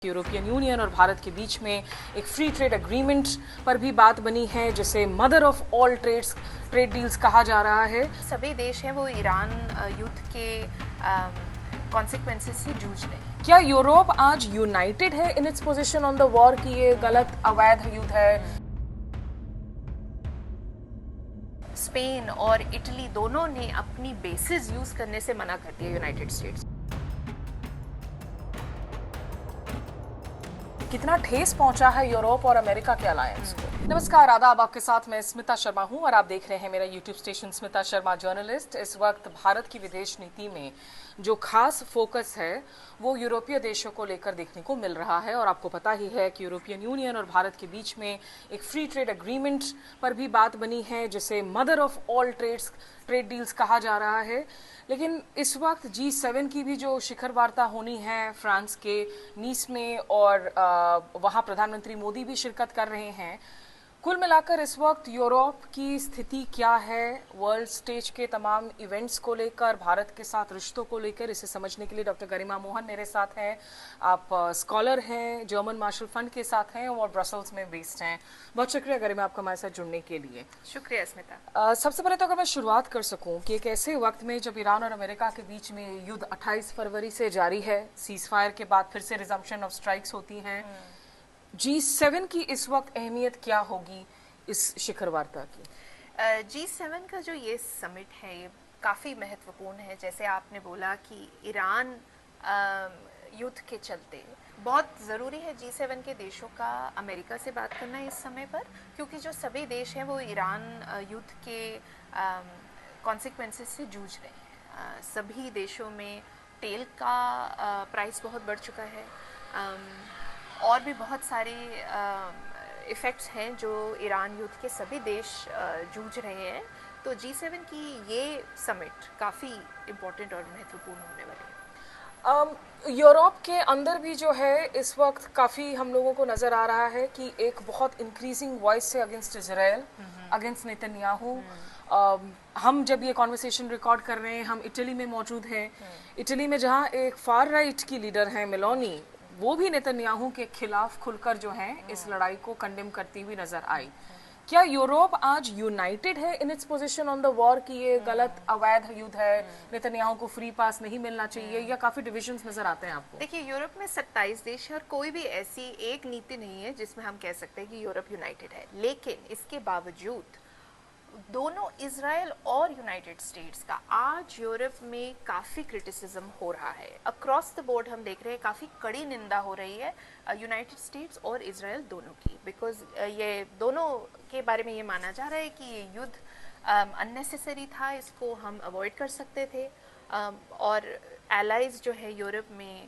European union और भारत के बीच में एक फ्री ट्रेड एग्रीमेंट पर भी बात बनी है, जिसे mother of all trade deals कहा जा रहा है। सभी देश हैं वो ईरान युद्ध के कॉन्सिक्वेंसेस से जूझ रहे हैं। क्या यूरोप आज यूनाइटेड है in its position on the war कि ये गलत अवैध युद्ध है? स्पेन और इटली दोनों ने अपनी बेसिस यूज करने से मना कर दिया यूनाइटेड स्टेट्स। कितना ठेस पहुंचा है यूरोप और अमेरिका के अलायंस को। नमस्कार, आदाब, आपके साथ मैं स्मिता शर्मा हूं और आप देख रहे हैं मेरा YouTube station Smita Sharma journalist. इस वक्त भारत की विदेश नीति में जो खास फोकस है वो यूरोपीय देशों को लेकर देखने को मिल रहा है। और आपको पता ही है कि यूरोपियन यूनियन और भारत के बीच में एक फ्री ट्रेड एग्रीमेंट पर भी बात बनी है, जिसे mother of all trade deals कहा जा रहा है। लेकिन इस वक्त G7 की भी जो शिखर वार्ता होनी है फ्रांस के नीस में, और वहाँ प्रधानमंत्री मोदी भी शिरकत कर रहे हैं। कुल मिलाकर इस वक्त यूरोप की स्थिति क्या है वर्ल्ड स्टेज के तमाम इवेंट्स को लेकर, भारत के साथ रिश्तों को लेकर, इसे समझने के लिए डॉक्टर गरिमा मोहन मेरे साथ हैं। आप स्कॉलर हैं, जर्मन मार्शल फंड के साथ हैं और ब्रसल्स में बेस्ड हैं। बहुत शुक्रिया गरिमा आपका हमारे साथ जुड़ने के लिए। शुक्रिया स्मिता। सबसे पहले तो अगर मैं शुरुआत कर सकूं कि एक ऐसे वक्त में जब ईरान और अमेरिका के बीच में युद्ध 28 फरवरी से जारी है, सीज फायर के बाद फिर से रिजम्पशन ऑफ स्ट्राइक्स होती हैं, G7 की इस वक्त अहमियत क्या होगी इस शिखर वार्ता की? G7 का जो ये समिट है ये काफ़ी महत्वपूर्ण है। जैसे आपने बोला कि ईरान युद्ध के चलते बहुत ज़रूरी है G7 के देशों का अमेरिका से बात करना इस समय पर, क्योंकि जो सभी देश हैं वो ईरान युद्ध के कॉन्सिक्वेंसेस से जूझ रहे हैं। सभी देशों में तेल का प्राइस बहुत बढ़ चुका है, और भी बहुत सारे इफ़ेक्ट्स हैं जो ईरान युद्ध के सभी देश जूझ रहे हैं। तो G7 की ये समिट काफ़ी इम्पोर्टेंट और महत्वपूर्ण होने वाली है। यूरोप के अंदर भी जो है इस वक्त काफ़ी हम लोगों को नज़र आ रहा है कि एक बहुत इंक्रीजिंग वॉइस है अगेंस्ट इजराइल, अगेंस्ट नेतन्याहू। हम जब ये कॉन्वर्सेशन रिकॉर्ड कर रहे हैं, हम इटली में मौजूद हैं। इटली में जहाँ एक फार राइट की लीडर हैं मेलोनी, वो भी नेतन्याहू के खिलाफ खुलकर जो है इस लड़ाई को कंडेम करती हुई नजर आई। क्या यूरोप आज यूनाइटेड है in its position on the war कि ये गलत अवैध युद्ध है, नेतन्याहू को फ्री पास नहीं मिलना चाहिए, या काफी डिविजन्स नजर आते हैं आपको? देखिए, यूरोप में 27 देश है और कोई भी ऐसी एक नीति नहीं है जिसमें हम कह सकते हैं कि यूरोप यूनाइटेड है। लेकिन इसके बावजूद दोनों इजराइल और यूनाइटेड स्टेट्स का आज यूरोप में काफ़ी क्रिटिसिज्म हो रहा है। अक्रॉस द बोर्ड हम देख रहे हैं काफ़ी कड़ी निंदा हो रही है यूनाइटेड स्टेट्स और इजराइल दोनों की, बिकॉज ये दोनों के बारे में ये माना जा रहा है कि ये युद्ध अननेसेसरी था, इसको हम अवॉइड कर सकते थे। और एलाइज जो है यूरोप में,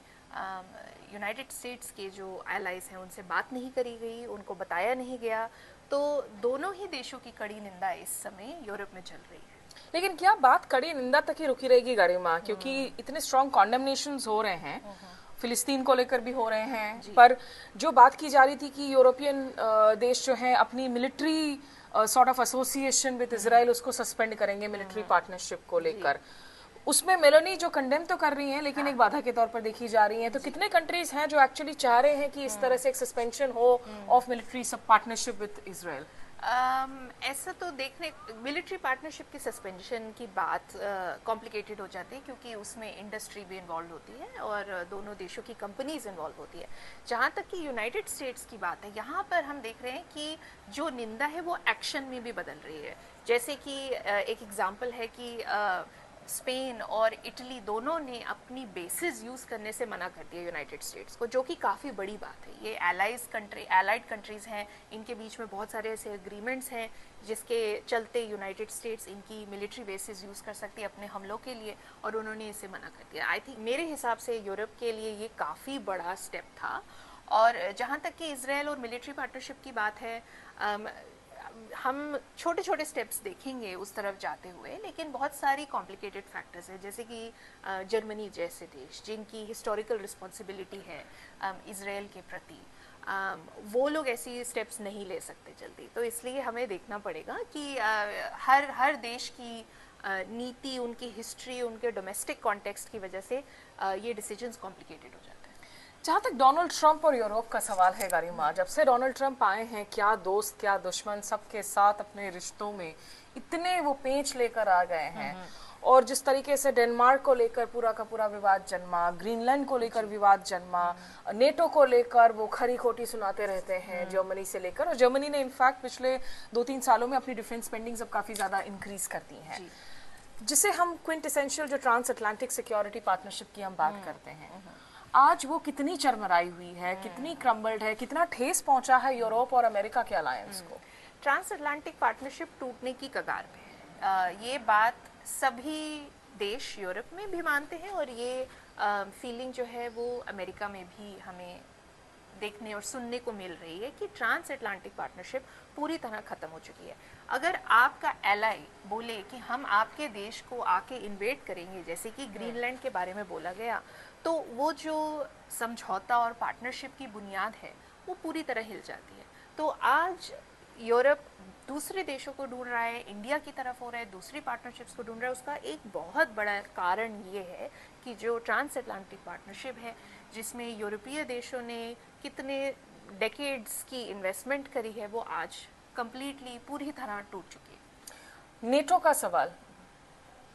यूनाइटेड स्टेट्स के जो एलाइज हैं उनसे बात नहीं करी गई, उनको बताया नहीं गया। तो दोनों ही देशों की कड़ी निंदा इस समय यूरोप में चल रही है। लेकिन क्या बात कड़ी निंदा तक ही रुकी रहेगी गरिमा? क्योंकि इतने स्ट्रॉन्ग कॉन्डेमनेशंस हो रहे हैं, फिलिस्तीन को लेकर भी हो रहे हैं, पर जो बात की जा रही थी कि यूरोपियन देश जो हैं अपनी military sort of association with Israel उसको सस्पेंड करेंगे मिलिट्री पार्टनरशिप को लेकर, उसमें मेलोनी जो कंडेम तो कर रही हैं लेकिन एक बाधा के तौर पर देखी जा रही हैं। तो कितने कंट्रीज हैं जो एक्चुअली चाह रहे हैं कि इस तरह से एक सस्पेंशन हो ऑफ मिलिट्री सब पार्टनरशिप विद इजराइल? ऐसा तो देखने, मिलिट्री पार्टनरशिप की सस्पेंशन की बात कॉम्प्लिकेटेड हो जाती है, क्योंकि उसमें इंडस्ट्री भी इन्वॉल्व होती है और दोनों देशों की कंपनीज इन्वॉल्व होती है। जहाँ तक कि यूनाइटेड स्टेट्स की बात है, यहाँ पर हम देख रहे हैं कि जो निंदा है वो एक्शन में भी बदल रही है। जैसे कि एक एग्जाम्पल है कि स्पेन और इटली दोनों ने अपनी बेसिस यूज़ करने से मना कर दिया यूनाइटेड स्टेट्स को, जो कि काफ़ी बड़ी बात है। ये एलाइड कंट्रीज़ हैं, इनके बीच में बहुत सारे ऐसे एग्रीमेंट्स हैं जिसके चलते यूनाइटेड स्टेट्स इनकी मिलिट्री बेसिस यूज़ कर सकती है अपने हमलों के लिए, और उन्होंने इसे मना कर दिया। आई थिंक मेरे हिसाब से यूरोप के लिए ये काफ़ी बड़ा स्टेप था। और जहाँ तक कि इजराइल और मिलिट्री पार्टनरशिप की बात है, हम छोटे छोटे स्टेप्स देखेंगे उस तरफ जाते हुए, लेकिन बहुत सारी कॉम्प्लिकेटेड फैक्टर्स हैं, जैसे कि जर्मनी जैसे देश जिनकी हिस्टोरिकल रिस्पॉन्सिबिलिटी है इजराइल के प्रति, वो लोग ऐसी स्टेप्स नहीं ले सकते जल्दी। तो इसलिए हमें देखना पड़ेगा कि हर देश की नीति, उनकी हिस्ट्री, उनके डोमेस्टिक कॉन्टेक्स्ट की वजह से ये डिसीजंस कॉम्प्लिकेटेड हो जाते हैं। जहाँ तक डोनाल्ड ट्रंप और यूरोप का सवाल है गरिमा, जब से डोनाल्ड ट्रंप आए हैं, क्या दोस्त क्या दुश्मन सबके साथ अपने रिश्तों में इतने वो पेंच लेकर आ गए हैं। और जिस तरीके से डेनमार्क को लेकर पूरा का पूरा विवाद जन्मा, ग्रीनलैंड को लेकर विवाद जन्मा, नेटो को लेकर वो खरी खोटी सुनाते रहते हैं जर्मनी से लेकर, और जर्मनी ने इनफैक्ट पिछले 2-3 सालों में अपनी डिफेंस स्पेंडिंग अब काफी ज्यादा इंक्रीज कर दी है, जिसे हम क्विंट एसेंशियल जो ट्रांस अटलांटिक सिक्योरिटी पार्टनरशिप की हम बात करते हैं, आज वो कितनी चरमराई हुई है, कितनी क्रम्बल्ड है, कितना ठेस पहुंचा है यूरोप और अमेरिका के अलायंस को। ट्रांस अटलांटिक पार्टनरशिप टूटने की कगार पे है। ये बात सभी देश यूरोप में भी मानते हैं, और ये फीलिंग जो है वो अमेरिका में भी हमें देखने और सुनने को मिल रही है कि ट्रांस अटलांटिक पार्टनरशिप पूरी तरह खत्म हो चुकी है। अगर आपका एलाई बोले कि हम आपके देश को आके इन्वेड करेंगे, जैसे कि ग्रीनलैंड के बारे में बोला गया, तो वो जो समझौता और पार्टनरशिप की बुनियाद है वो पूरी तरह हिल जाती है। तो आज यूरोप दूसरे देशों को ढूंढ रहा है, इंडिया की तरफ हो रहा है, दूसरी पार्टनरशिप्स को ढूंढ रहा है। उसका एक बहुत बड़ा कारण ये है कि जो ट्रांस अटलांटिक पार्टनरशिप है, जिसमें यूरोपीय देशों ने कितने डेकेड्स की इन्वेस्टमेंट करी है, वो आज कंप्लीटली पूरी तरह टूट चुकी है। नेटो का सवाल,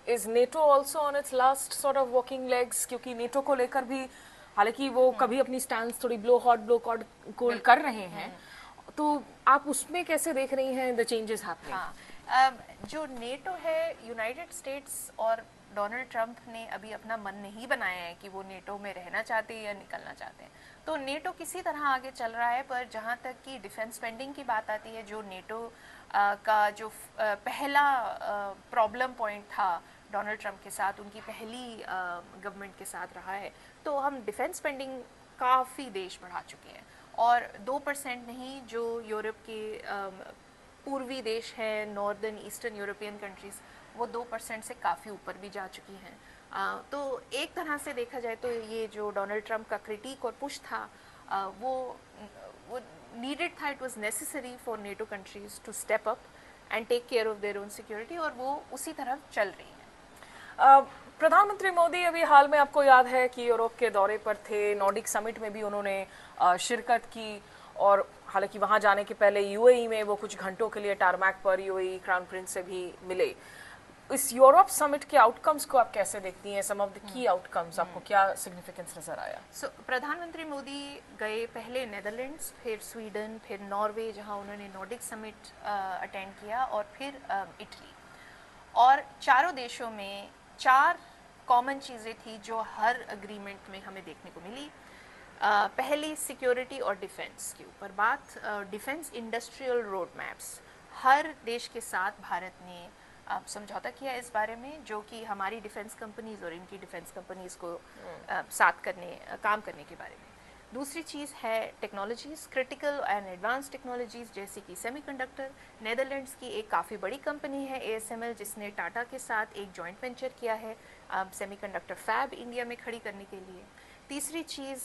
is NATO also on it's last sort of walking legs? क्योंकि नेटो को लेकर भी हालांकि वो कभी अपनी स्टैंड थोड़ी ब्लो हॉट ब्लो कोल्ड कर रहे हैं, तो आप उसमें कैसे देख रही हैं द चेंजेस हैपनिंग? हाँ, जो नेटो है, यूनाइटेड स्टेट्स और डोनाल्ड ट्रंप ने अभी अपना मन नहीं बनाया है कि वो नेटो में रहना चाहते हैं या निकलना चाहते हैं। तो नेटो किसी तरह आगे चल रहा है, पर जहाँ तक कि डिफेंस स्पेंडिंग की बात आती है, जो नेटो का जो पहला प्रॉब्लम पॉइंट था डोनाल्ड ट्रंप के साथ, उनकी पहली गवर्नमेंट के साथ रहा है, तो हम डिफेंस स्पेंडिंग काफ़ी देश बढ़ा चुके हैं। और 2% नहीं, जो यूरोप के पूर्वी देश हैं, नॉर्दर्न ईस्टर्न यूरोपियन कंट्रीज़, वो 2% से काफ़ी ऊपर भी जा चुकी हैं। तो एक तरह से देखा जाए तो ये जो डोनाल्ड ट्रंप का क्रिटिक और पुश था, वो नीडेड था, it was necessary for NATO countries to step up and take care of their own security, और वो उसी तरफ चल रही हैं। प्रधानमंत्री मोदी अभी हाल में आपको याद है कि यूरोप के दौरे पर थे, नॉर्डिक समिट में भी उन्होंने शिरकत की, और हालांकि वहां जाने के पहले यूएई में वो कुछ घंटों के लिए टारमैक पर यूएई क्राउन प्रिंस से भी मिले। इस यूरोप समिट के आउटकम्स को आप कैसे देखती हैं? सम ऑफ द की आउटकम्स, आपको क्या सिग्निफिकेंस नजर आया? प्रधानमंत्री मोदी गए पहले नेदरलैंड्स, फिर स्वीडन, फिर नॉर्वे, जहां उन्होंने नॉर्डिक समिट अटेंड किया, और फिर इटली। और चारों देशों में 4 कॉमन चीज़ें थी जो हर अग्रीमेंट में हमें देखने को मिली। पहली सिक्योरिटी और डिफेंस के ऊपर बात, डिफेंस इंडस्ट्रियल रोड मैप्स, हर देश के साथ भारत ने समझौता किया इस बारे में, जो कि हमारी डिफेंस कंपनीज और इनकी डिफेंस कंपनीज को साथ काम करने के बारे में। दूसरी चीज़ है technologies, critical and advance technologies, जैसे कि सेमीकंडक्टर। नेदरलैंड्स की एक काफ़ी बड़ी कंपनी है ASML, जिसने टाटा के साथ एक जॉइंट वेंचर किया है सेमीकंडक्टर फैब इंडिया में खड़ी करने के लिए। तीसरी चीज़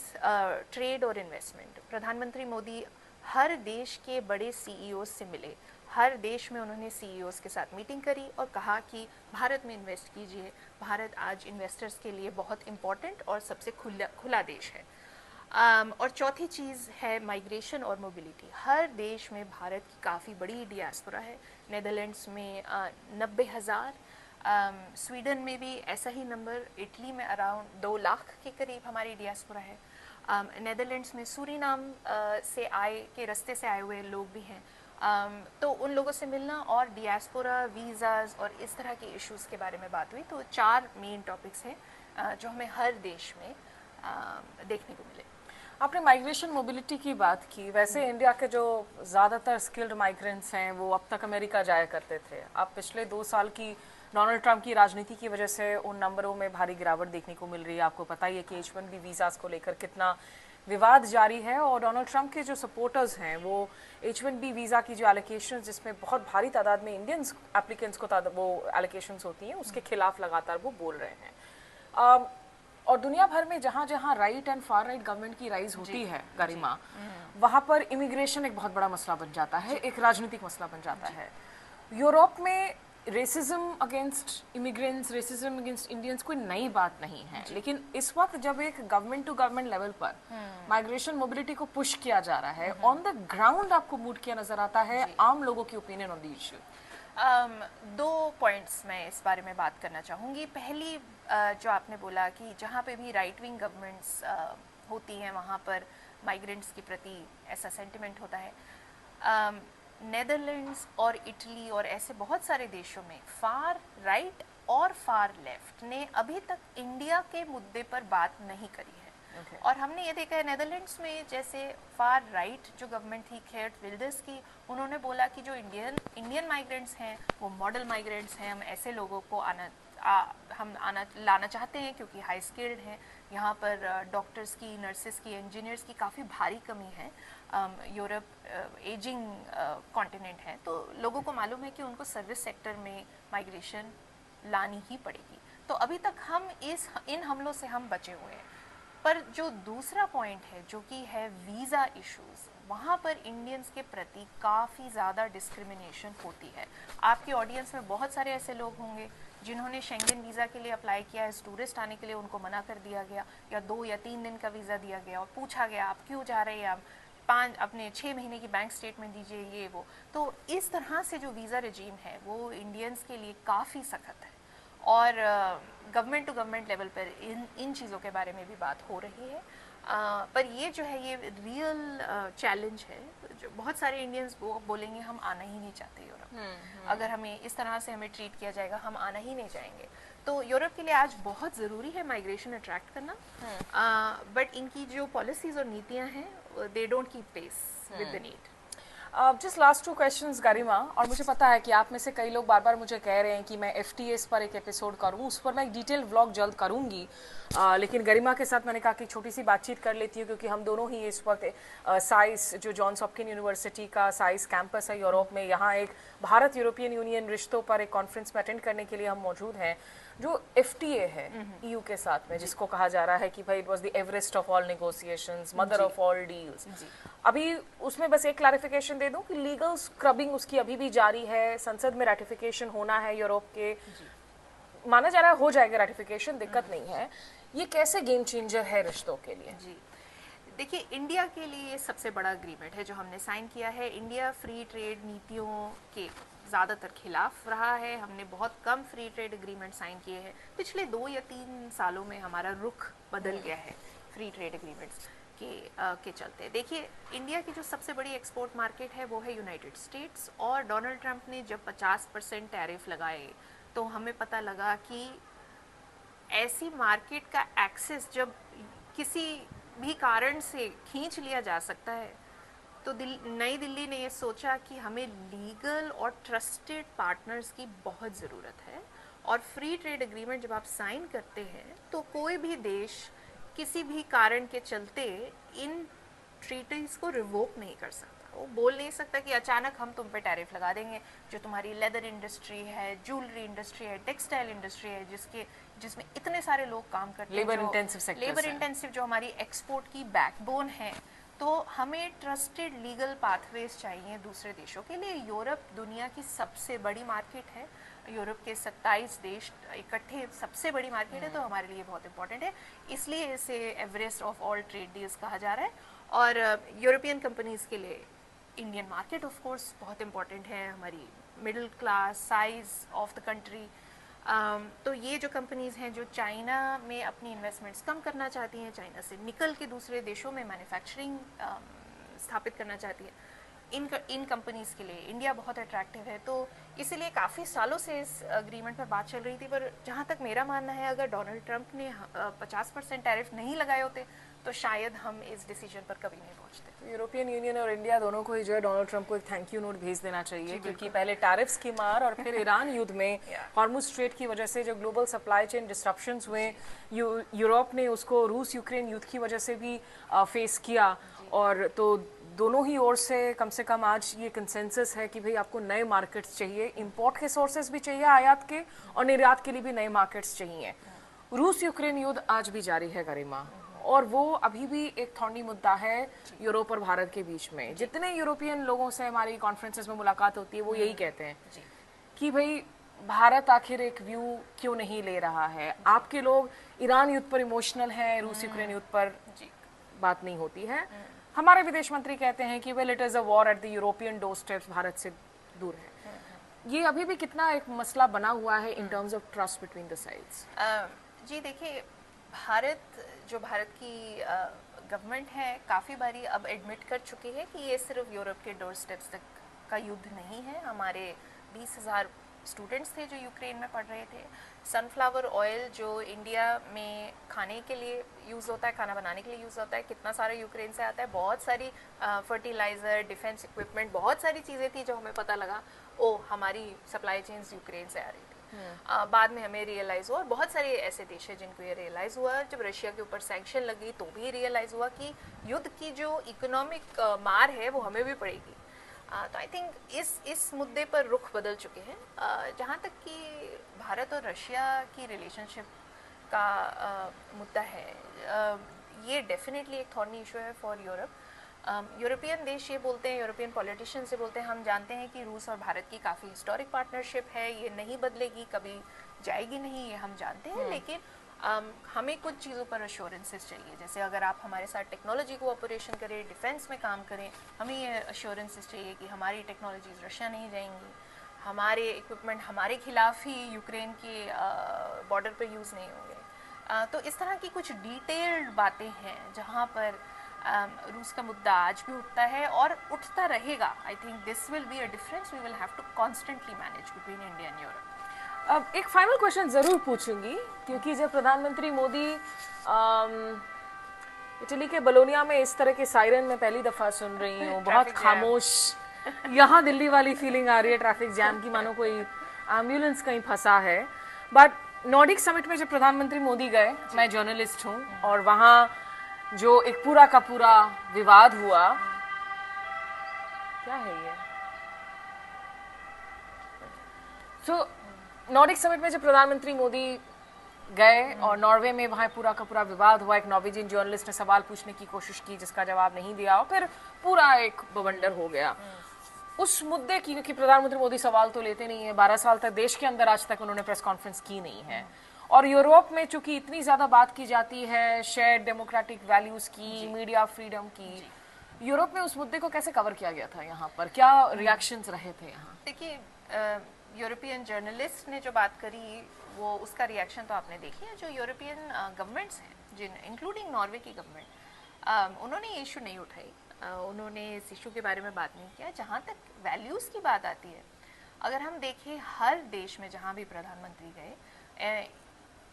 ट्रेड और इन्वेस्टमेंट। प्रधानमंत्री मोदी हर देश के बड़े CEOs से मिले, हर देश में उन्होंने CEOs के साथ मीटिंग करी और कहा कि भारत में इन्वेस्ट कीजिए। भारत आज इन्वेस्टर्स के लिए बहुत इम्पॉर्टेंट और सबसे खुला देश है। और चौथी चीज़ है माइग्रेशन और मोबिलिटी। हर देश में भारत की काफ़ी बड़ी डियास्पोरा है। नेदरलैंड्स में 90,000, स्वीडन में भी ऐसा ही नंबर, इटली में अराउंड 2 लाख के करीब हमारी डियास्पोरा है। नेदरलैंड्स में सूरीनाम से के रास्ते से आए हुए लोग भी हैं। तो उन लोगों से मिलना और डियास्पोरा वीज़ाज़ और इस तरह के इश्यूज़ के बारे में बात हुई। तो 4 मेन टॉपिक्स हैं जो हमें हर देश में देखने को मिले। आपने माइग्रेशन मोबिलिटी की बात की, वैसे इंडिया के जो ज़्यादातर स्किल्ड माइग्रेंट्स हैं वो अब तक अमेरिका जाया करते थे। अब पिछले 2 साल की डोनाल्ड ट्रंप की राजनीति की वजह से उन नंबरों में भारी गिरावट देखने को मिल रही है। आपको पता ही है कि H1B वीज़ाज़ को लेकर कितना विवाद जारी है, और डोनाल्ड ट्रंप के जो सपोर्टर्स हैं वो H1B वीज़ा की जो एलोकेशन, जिसमें बहुत भारी तादाद में इंडियन एप्लीकेंट्स को वो एलोकेशन होती हैं, उसके खिलाफ लगातार वो बोल रहे हैं। और दुनिया भर में जहाँ जहाँ right and far right government की राइज होती है गरिमा, वहाँ पर इमिग्रेशन एक बहुत बड़ा मसला बन जाता है, एक राजनीतिक मसला बन जाता है। यूरोप में racism against immigrants, racism against Indians कोई नई बात नहीं है, लेकिन इस वक्त जब एक गवर्नमेंट टू गवर्नमेंट लेवल पर माइग्रेशन मोबिलिटी को पुश किया जा रहा है, ऑन द ग्राउंड आपको मूड किया नजर आता है आम लोगों की ओपिनियन ऑन द इश्यू? दो पॉइंट्स मैं इस बारे में बात करना चाहूँगी। पहली जो आपने बोला कि जहाँ पे भी राइट विंग गवर्नमेंट्स होती हैं वहाँ पर माइग्रेंट्स के प्रति ऐसा सेंटिमेंट होता है। नेदरलैंड्स और इटली और ऐसे बहुत सारे देशों में फार राइट और फार लेफ्ट ने अभी तक इंडिया के मुद्दे पर बात नहीं करी है। और हमने ये देखा है नेदरलैंड्स में, जैसे फार राइट जो गवर्नमेंट थी गेर्ट विल्डर्स की, उन्होंने बोला कि जो इंडियन माइग्रेंट्स हैं वो मॉडल माइग्रेंट्स हैं, हम ऐसे लोगों को लाना चाहते हैं क्योंकि हाई स्किल्ड हैं। यहाँ पर डॉक्टर्स की, नर्सेस की, इंजीनियर्स की काफ़ी भारी कमी है। यूरोप एजिंग कॉन्टिनेंट है, तो लोगों को मालूम है कि उनको सर्विस सेक्टर में माइग्रेशन लानी ही पड़ेगी। तो अभी तक हम इन हमलों से हम बचे हुए हैं। पर जो दूसरा पॉइंट है जो कि है वीज़ा इश्यूज, वहाँ पर इंडियंस के प्रति काफ़ी ज़्यादा डिस्क्रिमिनेशन होती है। आपके ऑडियंस में बहुत सारे ऐसे लोग होंगे जिन्होंने शेंगन वीज़ा के लिए अप्लाई किया, एज टूरिस्ट आने के लिए उनको मना कर दिया गया, या 2 या 3 दिन का वीज़ा दिया गया और पूछा गया आप क्यों जा रहे हैं, आप अपने 6 महीने की बैंक स्टेटमेंट दीजिए, ये वो। तो इस तरह से जो वीज़ा रजीम है वो इंडियंस के लिए काफ़ी सख्त है, और गवर्नमेंट टू गवर्नमेंट लेवल पर इन चीज़ों के बारे में भी बात हो रही है। पर ये जो है ये रियल चैलेंज है। जो बहुत सारे इंडियंस वो बोलेंगे हम आना ही नहीं चाहते यूरोप, अगर हमें इस तरह से हमें ट्रीट किया जाएगा हम आना ही नहीं चाहेंगे। तो यूरोप के लिए आज बहुत ज़रूरी है माइग्रेशन अट्रैक्ट करना, बट इनकी जो पॉलिसीज़ और नीतियाँ हैं they don't keep pace with the need. Just last 2 questions Garima, और मुझे पता है कि आप में से कई लोग बार बार मुझे कह रहे हैं कि मैं FTAs पर एक एपिसोड करूं, उस पर मैं एक डिटेल व्लॉग जल्द करूंगी, लेकिन गरिमा के साथ मैंने कहा कि छोटी सी बातचीत कर लेती हूँ, क्योंकि हम दोनों ही इस वक्त साइस जो जॉन्स हॉपकिंस यूनिवर्सिटी का साइस कैंपस है यूरोप में, यहाँ एक भारत यूरोपियन यूनियन रिश्तों पर एक कॉन्फ्रेंस में अटेंड करने के लिए हम मौजूद हैं। जो FTA है EU के साथ में, जिसको कहा जा रहा है कि भाई it was the Everest of all negotiations, mother of all deals, अभी उसमें बस एक क्लैरिफिकेशन दे दूं कि लीगल स्क्रबिंग उसकी अभी भी जारी है, संसद में रैटिफिकेशन होना है यूरोप के, माना जा रहा है हो जाएगा रैटिफिकेशन, दिक्कत नहीं है। ये कैसे गेम चेंजर है रिश्तों के लिए? जी देखिए, इंडिया के लिए ये सबसे बड़ा एग्रीमेंट है जो हमने साइन किया है। इंडिया फ्री ट्रेड नीतियों के ज़्यादातर खिलाफ रहा है, हमने बहुत कम फ्री ट्रेड एग्रीमेंट साइन किए हैं। पिछले 2 या 3 सालों में हमारा रुख बदल गया है फ्री ट्रेड एग्रीमेंट्स के चलते। देखिए, इंडिया की जो सबसे बड़ी एक्सपोर्ट मार्केट है वो है यूनाइटेड स्टेट्स, और डोनाल्ड ट्रंप ने जब 50% टैरिफ लगाए तो हमें पता लगा कि ऐसी मार्केट का एक्सेस जब किसी भी कारण से खींच लिया जा सकता है, तो नई दिल्ली ने ये सोचा कि हमें लीगल और ट्रस्टेड पार्टनर्स की बहुत ज़रूरत है। और फ्री ट्रेड एग्रीमेंट जब आप साइन करते हैं तो कोई भी देश किसी भी कारण के चलते इन ट्रीटीज़ को रिवोक नहीं कर सकता। वो बोल नहीं सकता कि अचानक हम तुम पे टैरिफ लगा देंगे। जो तुम्हारी लेदर इंडस्ट्री है, ज्वेलरी इंडस्ट्री है, टेक्सटाइल इंडस्ट्री है, जिसमें इतने सारे लोग काम करते हैं, labour intensive sectors, labour intensive जो हमारी एक्सपोर्ट की बैकबोन है, तो हमें ट्रस्टेड लीगल पाथवेज चाहिए दूसरे देशों के लिए। यूरोप दुनिया की सबसे बड़ी मार्केट है, यूरोप के 27 देश इकट्ठे सबसे बड़ी मार्केट है, तो हमारे लिए बहुत इंपॉर्टेंट है। इसलिए इसे Everest of all trade deals कहा जा रहा है। और यूरोपियन कंपनीज के लिए इंडियन मार्केट ऑफ कोर्स बहुत इंपॉर्टेंट है, हमारी middle class size of the country. तो ये जो कंपनीज़ हैं जो चाइना में अपनी इन्वेस्टमेंट्स कम करना चाहती हैं, चाइना से निकल के दूसरे देशों में मैन्युफैक्चरिंग स्थापित करना चाहती हैं, इन कंपनीज़ के लिए इंडिया बहुत अट्रैक्टिव है। तो इसीलिए काफ़ी सालों से इस एग्रीमेंट पर बात चल रही थी। पर जहाँ तक मेरा मानना है, अगर डोनाल्ड ट्रंप ने 50% टैरिफ नहीं लगाए होते तो शायद हम इस डिसीजन पर कभी नहीं पहुंचते। तो यूरोपियन यूनियन और इंडिया दोनों को ही जो है डोनाल्ड ट्रंप को एक थैंक यू नोट भेज देना चाहिए, क्योंकि पहले टैरिफ्स की मार और फिर ईरान युद्ध में हॉर्मुज़ स्ट्रेट की वजह से जो ग्लोबल सप्लाई चेन डिस्ट्रप्शंस हुए, यूरोप ने उसको रूस यूक्रेन युद्ध की वजह से भी फेस किया। और तो दोनों ही ओर से कम आज ये कंसेंसस है कि भाई आपको नए मार्केट्स चाहिए, इंपोर्ट के सोर्सेज भी चाहिए, आयात के और निर्यात के लिए भी नए मार्केट्स चाहिए। रूस यूक्रेन युद्ध आज भी जारी है गरिमा, और वो अभी भी एक थॉर्नी मुद्दा है यूरोप और भारत के बीच में। जितने यूरोपियन लोगों से हमारी कॉन्फ्रेंसेस में मुलाकात होती है वो यही कहते हैं कि भाई भारत आखिर एक व्यू क्यों नहीं ले रहा है? आपके लोग ईरान युद्ध पर इमोशनल हैं, रूस यूक्रेन युद्ध पर बात नहीं होती है। हमारे विदेश मंत्री कहते हैं कि well it is a war at the European door steps, Bharat से दूर है। ये अभी भी कितना एक मसला बना हुआ है in terms of trust between the sides? जी देखिए, भारत की गवर्नमेंट है काफ़ी बारी अब एडमिट कर चुकी है कि ये सिर्फ यूरोप के डोर स्टेप्स तक का युद्ध नहीं है। हमारे 20,000 स्टूडेंट्स थे जो यूक्रेन में पढ़ रहे थे। सनफ्लावर ऑयल जो इंडिया में खाने के लिए यूज़ होता है, खाना बनाने के लिए यूज़ होता है, कितना सारा यूक्रेन से आता है। बहुत सारी फर्टिलाइज़र, डिफेंस इक्विपमेंट, बहुत सारी चीज़ें थी जो हमें पता लगा ओ हमारी सप्लाई चेन्स यूक्रेन से आ रही थी। बाद में हमें रियलाइज़ हुआ, और बहुत सारे ऐसे देश हैं जिनको ये रियलाइज़ हुआ। जब रशिया के ऊपर सैंक्शन लगी तो भी रियलाइज़ हुआ कि युद्ध की जो इकोनॉमिक मार है वो हमें भी पड़ेगी। तो आई थिंक इस मुद्दे पर रुख बदल चुके हैं। जहाँ तक कि भारत और रशिया की रिलेशनशिप का मुद्दा है, ये डेफिनेटली एक थॉर्नी इशू है फॉर यूरोप। यूरोपियन देश ये बोलते हैं, यूरोपियन पॉलिटिशियंस ये बोलते हैं, हम जानते हैं कि रूस और भारत की काफ़ी हिस्टोरिक पार्टनरशिप है, ये नहीं बदलेगी, कभी जाएगी नहीं, ये हम जानते हैं। लेकिन हमें कुछ चीज़ों पर अश्योरेंसेस चाहिए। जैसे अगर आप हमारे साथ टेक्नोलॉजी को ऑपरेशन करें, डिफेंस में काम करें, हमें ये अश्योरेंसेस चाहिए कि हमारी टेक्नोलॉजीज रशिया नहीं जाएंगी, हमारे इक्विपमेंट हमारे खिलाफ ही यूक्रेन के बॉर्डर पर यूज़ नहीं होंगे। तो इस तरह की कुछ डिटेल्ड बातें हैं जहाँ पर रूस का मुद्दा आज भी उठता है और उठता रहेगा। I think this will be a difference we will have to constantly manage between India and Europe. अब एक फाइनल क्वेश्चन जरूर पूछूंगी, क्योंकि जब प्रधानमंत्री मोदी इटली के बलोनिया में इस तरह के सायरन में पहली दफा सुन रही हूँ, बहुत खामोश, यहाँ दिल्ली वाली फीलिंग आ रही है ट्रैफिक जैम की, मानो कोई एम्बुलेंस कहीं फंसा है। बट नॉर्डिक समिट में जब प्रधानमंत्री मोदी गए, मैं जर्नलिस्ट हूँ, और वहाँ जो एक पूरा का पूरा विवाद हुआ, क्या है ये? सो नॉर्डिक समिट में जब प्रधानमंत्री मोदी गए और नॉर्वे में वहाँ पूरा का पूरा विवाद हुआ, एक नॉर्वेजियन जर्नलिस्ट ने सवाल पूछने की कोशिश की जिसका जवाब नहीं दिया, और फिर पूरा एक बवंडर हो गया उस मुद्दे की, क्योंकि प्रधानमंत्री मोदी सवाल तो लेते नहीं है। 12 साल तक देश के अंदर आज तक उन्होंने प्रेस कॉन्फ्रेंस की नहीं है। और यूरोप में चूंकि इतनी ज्यादा बात की जाती है शेयर डेमोक्रेटिक वैल्यूज की, मीडिया फ्रीडम की, यूरोप में उस मुद्दे को कैसे कवर किया गया था? यहाँ पर क्या रिएक्शंस रहे थे? यहाँ देखिए, यूरोपियन जर्नलिस्ट ने जो बात करी वो उसका रिएक्शन तो आपने देखी है। जो यूरोपियन गवर्नमेंट्स हैं, जिन इंक्लूडिंग नॉर्वे की गवर्नमेंट, उन्होंने ये इशू नहीं उठाई, उन्होंने इस इशू के बारे में बात नहीं किया। जहाँ तक वैल्यूज़ की बात आती है, अगर हम देखें हर देश में जहाँ भी प्रधानमंत्री गए,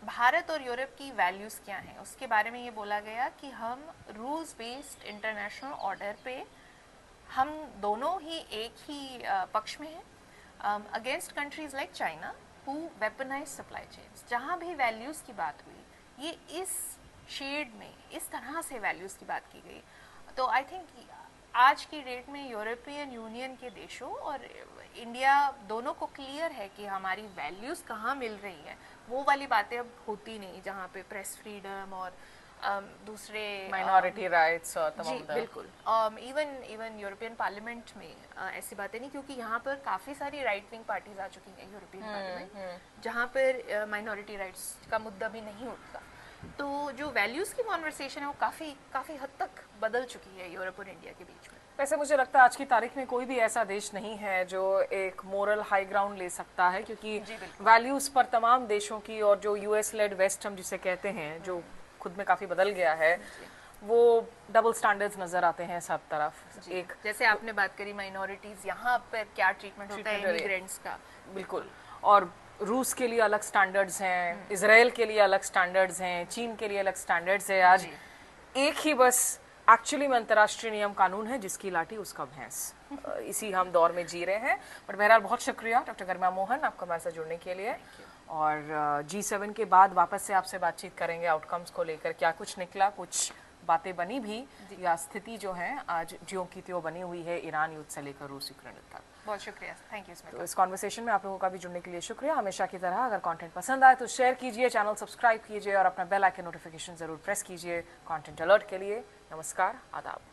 भारत और यूरोप की वैल्यूज़ क्या हैं उसके बारे में ये बोला गया कि हम रूल्स बेस्ड इंटरनेशनल ऑर्डर पे हम दोनों ही एक ही पक्ष में हैं against countries like China who weaponize supply chains. जहाँ भी वैल्यूज़ की बात हुई, ये इस शेड में इस तरह से वैल्यूज़ की बात की गई। तो आई थिंक आज की डेट में यूरोपियन यूनियन के देशों और इंडिया दोनों को क्लियर है कि हमारी वैल्यूज़ कहाँ मिल रही है। वो वाली बातें अब होती नहीं जहाँ पे प्रेस फ्रीडम और दूसरे माइनॉरिटी राइट्स और जी बिल्कुल, इवन यूरोपियन पार्लियामेंट में ऐसी बातें नहीं, क्योंकि यहाँ पर काफ़ी सारी राइट विंग पार्टीज आ चुकी हैं यूरोपियन पार्लियामेंट, जहाँ पर माइनॉरिटी राइट्स का मुद्दा भी नहीं उठता। तो जो वैल्यूज़ की कॉन्वर्सेशन है वो काफ़ी हद तक बदल चुकी है यूरोप और इंडिया के बीच में। वैसे मुझे लगता है आज की तारीख में कोई भी ऐसा देश नहीं है जो एक मोरल हाई ग्राउंड ले सकता है, क्योंकि वैल्यूज पर तमाम देशों की, और जो यूएस लेड वेस्ट हम जिसे कहते हैं, जो खुद में काफी बदल गया है, वो डबल स्टैंडर्ड्स नजर आते हैं सब तरफ। एक जैसे आपने बात करी माइनॉरिटीज, यहाँ पर क्या ट्रीटमेंट होता है इमिग्रेंट्स का, बिल्कुल, और रूस के लिए अलग स्टैंडर्ड्स हैं, इजराइल के लिए अलग स्टैंडर्ड्स हैं, चीन के लिए अलग स्टैंडर्ड्स है। आज एक ही बस एक्चुअली में अंतर्राष्ट्रीय नियम कानून है, जिसकी लाठी उसका भैंस। इसी हम दौर में जी रहे हैं। बट बहरहाल बहुत शुक्रिया डॉक्टर गरिमा मोहन, आपको हमारे साथ जुड़ने के लिए। और G7 के बाद वापस से आपसे बातचीत करेंगे आउटकम्स को लेकर, क्या कुछ निकला, कुछ बातें बनी भी, या स्थिति जो है आज ज्यों की त्यों बनी हुई है ईरान युद्ध से लेकर रूस यूक्रेन युद्ध तक। बहुत शुक्रिया, थैंक यू। तो इस कॉन्वर्सेशन में आप लोगों का भी जुड़ने के लिए शुक्रिया। हमेशा की तरह अगर कंटेंट पसंद आए तो शेयर कीजिए, चैनल सब्सक्राइब कीजिए और अपना बेल आइकन नोटिफिकेशन जरूर प्रेस कीजिए कंटेंट अलर्ट के लिए। नमस्कार, आदाब।